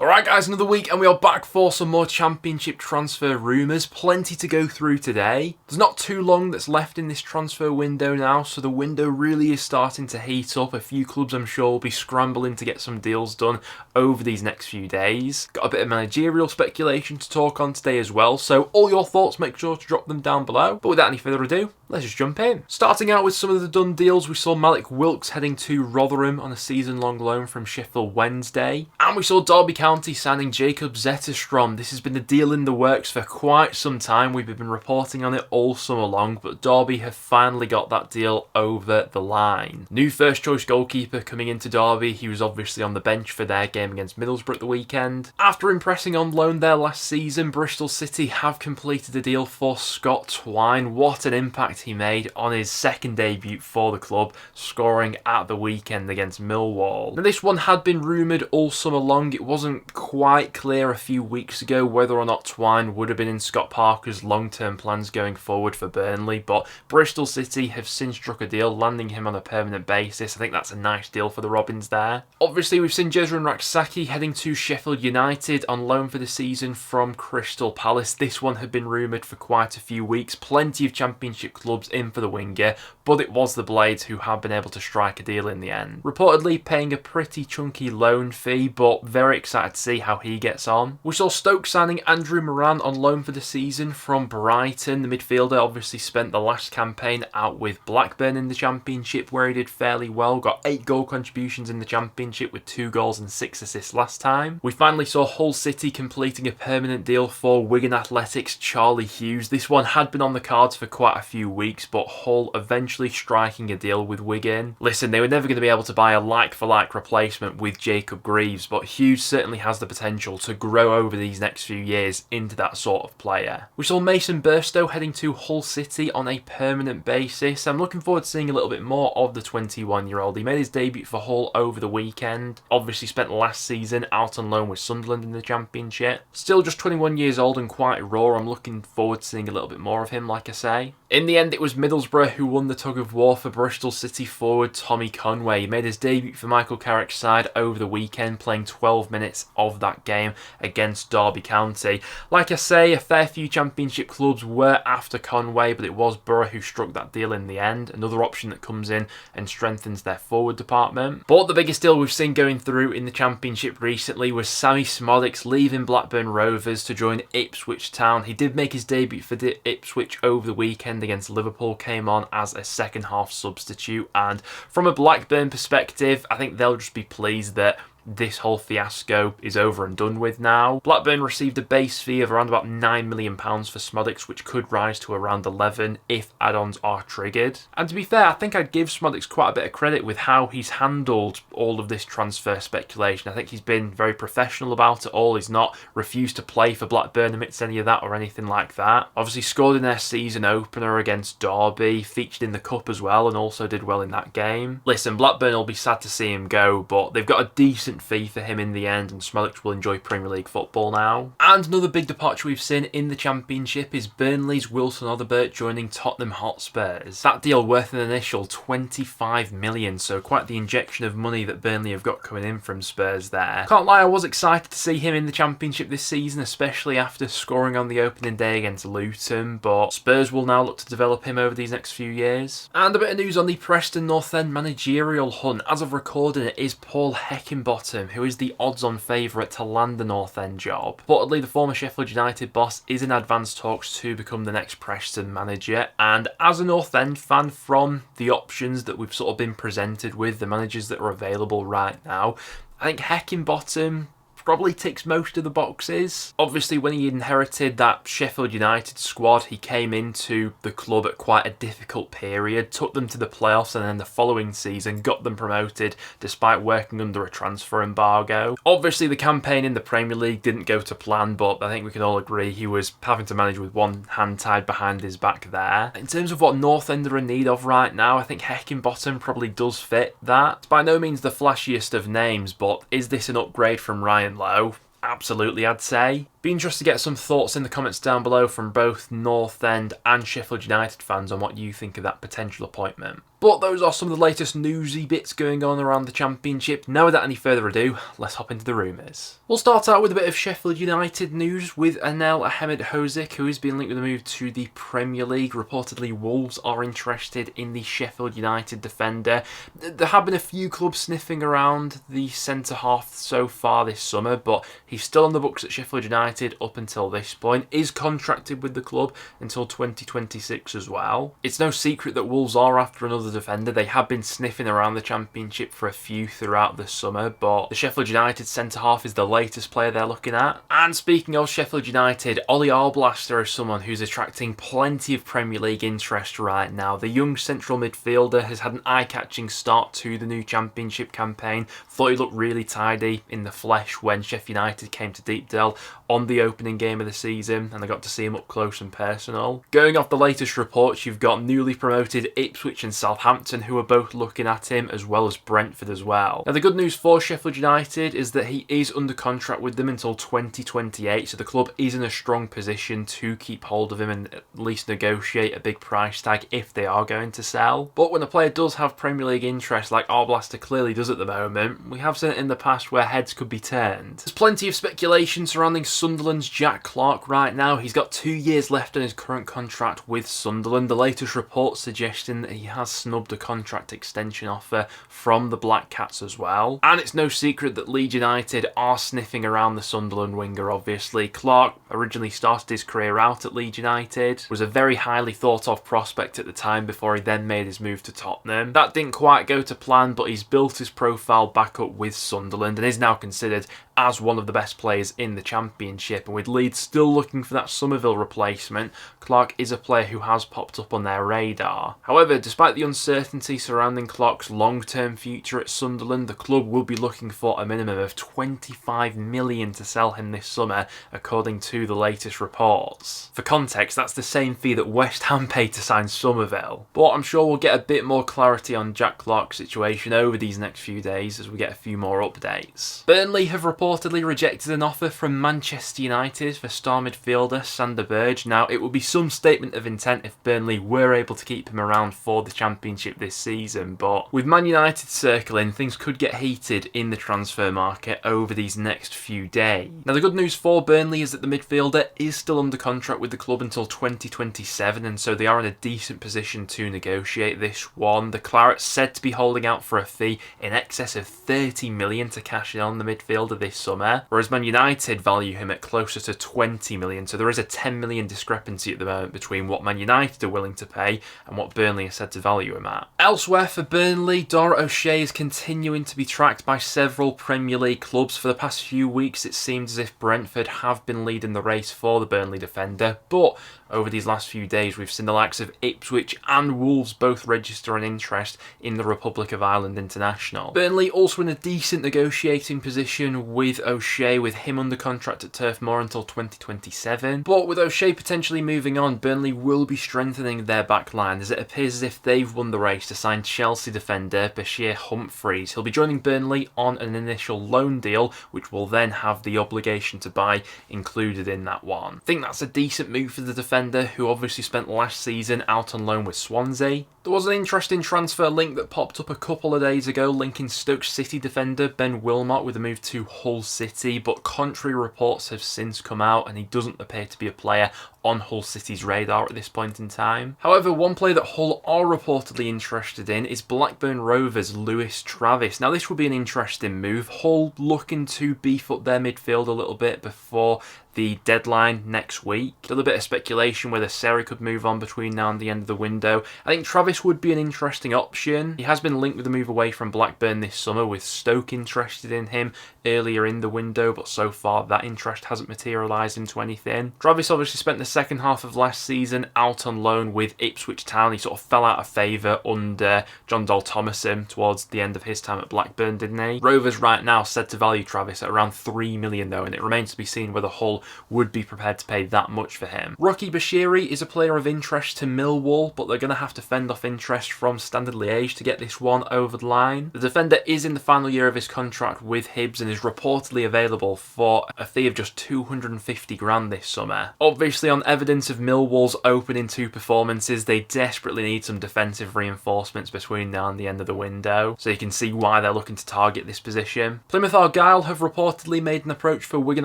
Alright guys, another week and we are back for some more championship transfer rumours. Plenty to go through today. There's not too long that's left in this transfer window now, so the window really is starting to heat up. A few clubs I'm sure will be scrambling to get some deals done over these next few days. Got a bit of managerial speculation to talk on today as well, so all your thoughts, make sure to drop them down below. But without any further ado, let's just jump in. Starting out with some of the done deals, we saw Malik Wilkes heading to Rotherham on a season-long loan from Sheffield Wednesday. And we saw Derby County signing Jacob Zetterstrom. This has been the deal in the works for quite some time. We've been reporting on it all summer long, but Derby have finally got that deal over the line. New first-choice goalkeeper coming into Derby. He was obviously on the bench for their game against Middlesbrough at the weekend. After impressing on loan there last season, Bristol City have completed a deal for Scott Twine. What an impact he made on his second debut for the club, scoring at the weekend against Millwall. Now, this one had been rumoured all summer long. It wasn't quite clear a few weeks ago whether or not Twine would have been in Scott Parker's long-term plans going forward for Burnley, but Bristol City have since struck a deal, landing him on a permanent basis. I think that's a nice deal for the Robins there. Obviously, we've seen Jezran Raksaki heading to Sheffield United on loan for the season from Crystal Palace. This one had been rumoured for quite a few weeks. Plenty of championship clubs in for the winger, but it was the Blades who have been able to strike a deal in the end. Reportedly paying a pretty chunky loan fee, but very excited to see how he gets on. We saw Stoke signing Andrew Moran on loan for the season from Brighton. The midfielder obviously spent the last campaign out with Blackburn in the Championship, where he did fairly well. Got 8 goal contributions in the Championship with 2 goals and 6 assists last time. We finally saw Hull City completing a permanent deal for Wigan Athletics' Charlie Hughes. This one had been on the cards for quite a few weeks, but Hull eventually striking a deal with Wigan. Listen, they were never going to be able to buy a like-for-like replacement with Jacob Greaves, but Hughes certainly has the potential to grow over these next few years into that sort of player. We saw Mason Burstow heading to Hull City on a permanent basis. I'm looking forward to seeing a little bit more of the 21-year-old. He made his debut for Hull over the weekend. Obviously spent last season out on loan with Sunderland in the Championship. Still just 21 years old and quite raw. I'm looking forward to seeing a little bit more of him, like I say. In the end, it was Middlesbrough who won the tug-of-war for Bristol City forward Tommy Conway. He made his debut for Michael Carrick's side over the weekend, playing 12 minutes of that game against Derby County. Like I say, a fair few championship clubs were after Conway, but it was Borough who struck that deal in the end. Another option that comes in and strengthens their forward department. But the biggest deal we've seen going through in the championship recently was Sammy Smodics leaving Blackburn Rovers to join Ipswich Town. He did make his debut for Ipswich over the weekend against Liverpool, came on as a second half substitute, and from a Blackburn perspective, I think they'll just be pleased that this whole fiasco is over and done with now. Blackburn received a base fee of around about £9 million for Smodics, which could rise to around 11 if add-ons are triggered. And to be fair, I think I'd give Smodics quite a bit of credit with how he's handled all of this transfer speculation. I think he's been very professional about it all. He's not refused to play for Blackburn amidst any of that or anything like that. Obviously scored in their season opener against Derby, featured in the Cup as well, and also did well in that game. Listen, Blackburn will be sad to see him go, but they've got a decent fee for him in the end, and Smodics will enjoy Premier League football now. And another big departure we've seen in the Championship is Burnley's Wilson Odobert joining Tottenham Hotspurs. That deal worth an initial 25 million, so quite the injection of money that Burnley have got coming in from Spurs there. Can't lie, I was excited to see him in the Championship this season, especially after scoring on the opening day against Luton, but Spurs will now look to develop him over these next few years. And a bit of news on the Preston North End managerial hunt. As of recording, it is Paul Heckingbottom who is the odds-on favourite to land the North End job. Reportedly, the former Sheffield United boss is in advanced talks to become the next Preston manager, and as a North End fan, from the options that we've sort of been presented with, the managers that are available right now, I think Heckingbottom probably ticks most of the boxes. Obviously, when he inherited that Sheffield United squad, he came into the club at quite a difficult period, took them to the playoffs, and then the following season got them promoted despite working under a transfer embargo. Obviously, the campaign in the Premier League didn't go to plan, but I think we can all agree he was having to manage with one hand tied behind his back there. In terms of what North End are in need of right now, I think Heckingbottom probably does fit that. It's by no means the flashiest of names, but is this an upgrade from Ryan Lowe? Absolutely, I'd say. Be interested to get some thoughts in the comments down below from both North End and Sheffield United fans on what you think of that potential appointment. But those are some of the latest newsy bits going on around the Championship. Now without any further ado, let's hop into the rumours. We'll start out with a bit of Sheffield United news with Anel Ahmedhodzic, who has been linked with a move to the Premier League. Reportedly, Wolves are interested in the Sheffield United defender. There have been a few clubs sniffing around the centre-half so far this summer, but he's still on the books at Sheffield United up until this point, is contracted with the club until 2026 as well. It's no secret that Wolves are after another defender. They have been sniffing around the Championship for a few throughout the summer, but the Sheffield United centre-half is the latest player they're looking at. And speaking of Sheffield United, Ollie Arblaster is someone who's attracting plenty of Premier League interest right now. The young central midfielder has had an eye-catching start to the new Championship campaign. Thought he looked really tidy in the flesh when Sheffield United came to Deepdale on the opening game of the season, and I got to see him up close and personal. Going off the latest reports, you've got newly promoted Ipswich and Southampton who are both looking at him, as well as Brentford as well. Now the good news for Sheffield United is that he is under contract with them until 2028, so the club is in a strong position to keep hold of him and at least negotiate a big price tag if they are going to sell. But when a player does have Premier League interest, like Arblaster clearly does at the moment, we have seen it in the past where heads could be turned. There's plenty of speculation surrounding Sunderland's Jack Clarke right now. He's got 2 years left on his current contract with Sunderland. The latest report suggesting that he has snubbed a contract extension offer from the Black Cats as well. And it's no secret that Leeds United are sniffing around the Sunderland winger, obviously. Clarke originally started his career out at Leeds United, was a very highly thought of prospect at the time before he then made his move to Tottenham. That didn't quite go to plan, but he's built his profile back up with Sunderland and is now considered as one of the best players in the Championship. And with Leeds still looking for that Somerville replacement, Clarke is a player who has popped up on their radar. However, despite the uncertainty surrounding Clarke's long-term future at Sunderland, the club will be looking for a minimum of 25 million to sell him this summer, according to the latest reports. For context, that's the same fee that West Ham paid to sign Somerville. But I'm sure we'll get a bit more clarity on Jack Clarke's situation over these next few days as we get a few more updates. Burnley have reportedly rejected an offer from Manchester United for star midfielder Sander Berge. Now, it would be some statement of intent if Burnley were able to keep him around for the Championship this season, but with Man United circling, things could get heated in the transfer market over these next few days. Now, the good news for Burnley is that the midfielder is still under contract with the club until 2027, and so they are in a decent position to negotiate this one. The Clarets said to be holding out for a fee in excess of 30 million to cash in on the midfielder this summer, whereas Man United value him at closer to 20 million, so there is a 10 million discrepancy at the moment between what Man United are willing to pay and what Burnley are said to value him at. Elsewhere for Burnley, Dara O'Shea is continuing to be tracked by several Premier League clubs. For the past few weeks, it seems as if Brentford have been leading the race for the Burnley defender, but over these last few days, we've seen the likes of Ipswich and Wolves both register an interest in the Republic of Ireland international. Burnley also in a decent negotiating position with O'Shea, with him under contract at Turf Moor until 2027. But with O'Shea potentially moving on, Burnley will be strengthening their back line, as it appears as if they've won the race to sign Chelsea defender Bashir Humphreys. He'll be joining Burnley on an initial loan deal, which will then have the obligation to buy included in that one. I think that's a decent move for the defender, who obviously spent last season out on loan with Swansea. There was an interesting transfer link that popped up a couple of days ago linking Stoke City defender Ben Wilmot with a move to Hull City, but contrary reports have since come out and he doesn't appear to be a player on Hull City's radar at this point in time. However, one player that Hull are reportedly interested in is Blackburn Rovers' Lewis Travis. Now, this would be an interesting move. Hull looking to beef up their midfield a little bit before the deadline next week. A little bit of speculation whether Seri could move on between now and the end of the window. I think Travis would be an interesting option. He has been linked with a move away from Blackburn this summer, with Stoke interested in him earlier in the window, but so far that interest hasn't materialised into anything. Travis obviously spent the second half of last season out on loan with Ipswich Town. He sort of fell out of favour under John Dole Thomason towards the end of his time at Blackburn, didn't he? Rovers right now said to value Travis at around 3 million though, and it remains to be seen whether Hull would be prepared to pay that much for him. Rocky Bashiri is a player of interest to Millwall, but they're going to have to fend off interest from Standard Liège to get this one over the line. The defender is in the final year of his contract with Hibs and is reportedly available for a fee of just 250 grand this summer. Obviously, on evidence of Millwall's opening 2 performances, they desperately need some defensive reinforcements between now and the end of the window, so you can see why they're looking to target this position. Plymouth Argyle have reportedly made an approach for Wigan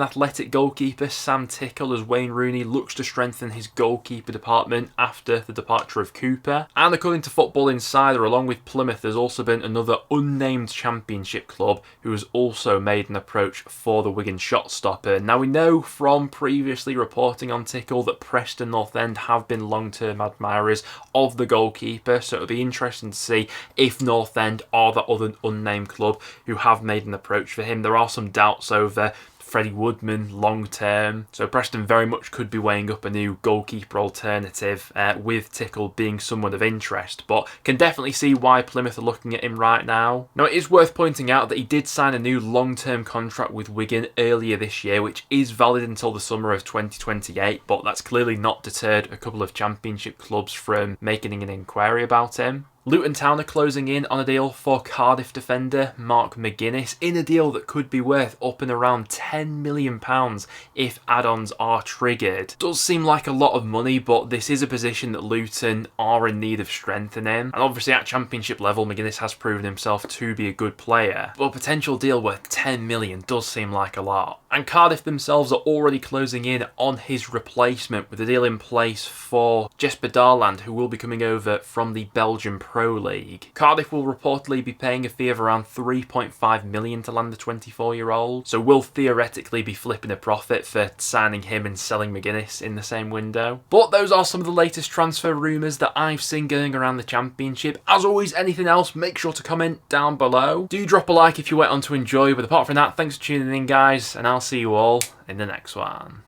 Athletic goalkeeper Sam Tickle as Wayne Rooney looks to strengthen his goalkeeper department after the departure of Cooper. And according to Football Insider, along with Plymouth, there's also been another unnamed Championship club who has also made an approach for the Wigan shot stopper. Now, we know from previously reporting on Tickle that Preston North End have been long-term admirers of the goalkeeper, so it'll be interesting to see if North End are the other unnamed club who have made an approach for him. There are some doubts over Freddie Woodman long term, so Preston very much could be weighing up a new goalkeeper alternative with Tickle being someone of interest, but can definitely see why Plymouth are looking at him right now. Now, it is worth pointing out that he did sign a new long-term contract with Wigan earlier this year, which is valid until the summer of 2028, but that's clearly not deterred a couple of Championship clubs from making an inquiry about him. Luton Town are closing in on a deal for Cardiff defender Mark McGuinness in a deal that could be worth up and around £10 million if add-ons are triggered. Does seem like a lot of money, but this is a position that Luton are in need of strengthening. And obviously at Championship level, McGuinness has proven himself to be a good player, but a potential deal worth £10 million does seem like a lot. And Cardiff themselves are already closing in on his replacement with a deal in place for Jesper Darland, who will be coming over from the Belgian Pro League. Cardiff will reportedly be paying a fee of around 3.5 million to land the 24-year-old, so will theoretically be flipping a profit for signing him and selling McGuinness in the same window. But those are some of the latest transfer rumours that I've seen going around the Championship. As always, anything else, make sure to comment down below. Do drop a like if you went on to enjoy, but apart from that, thanks for tuning in, guys, and I'll see you all in the next one.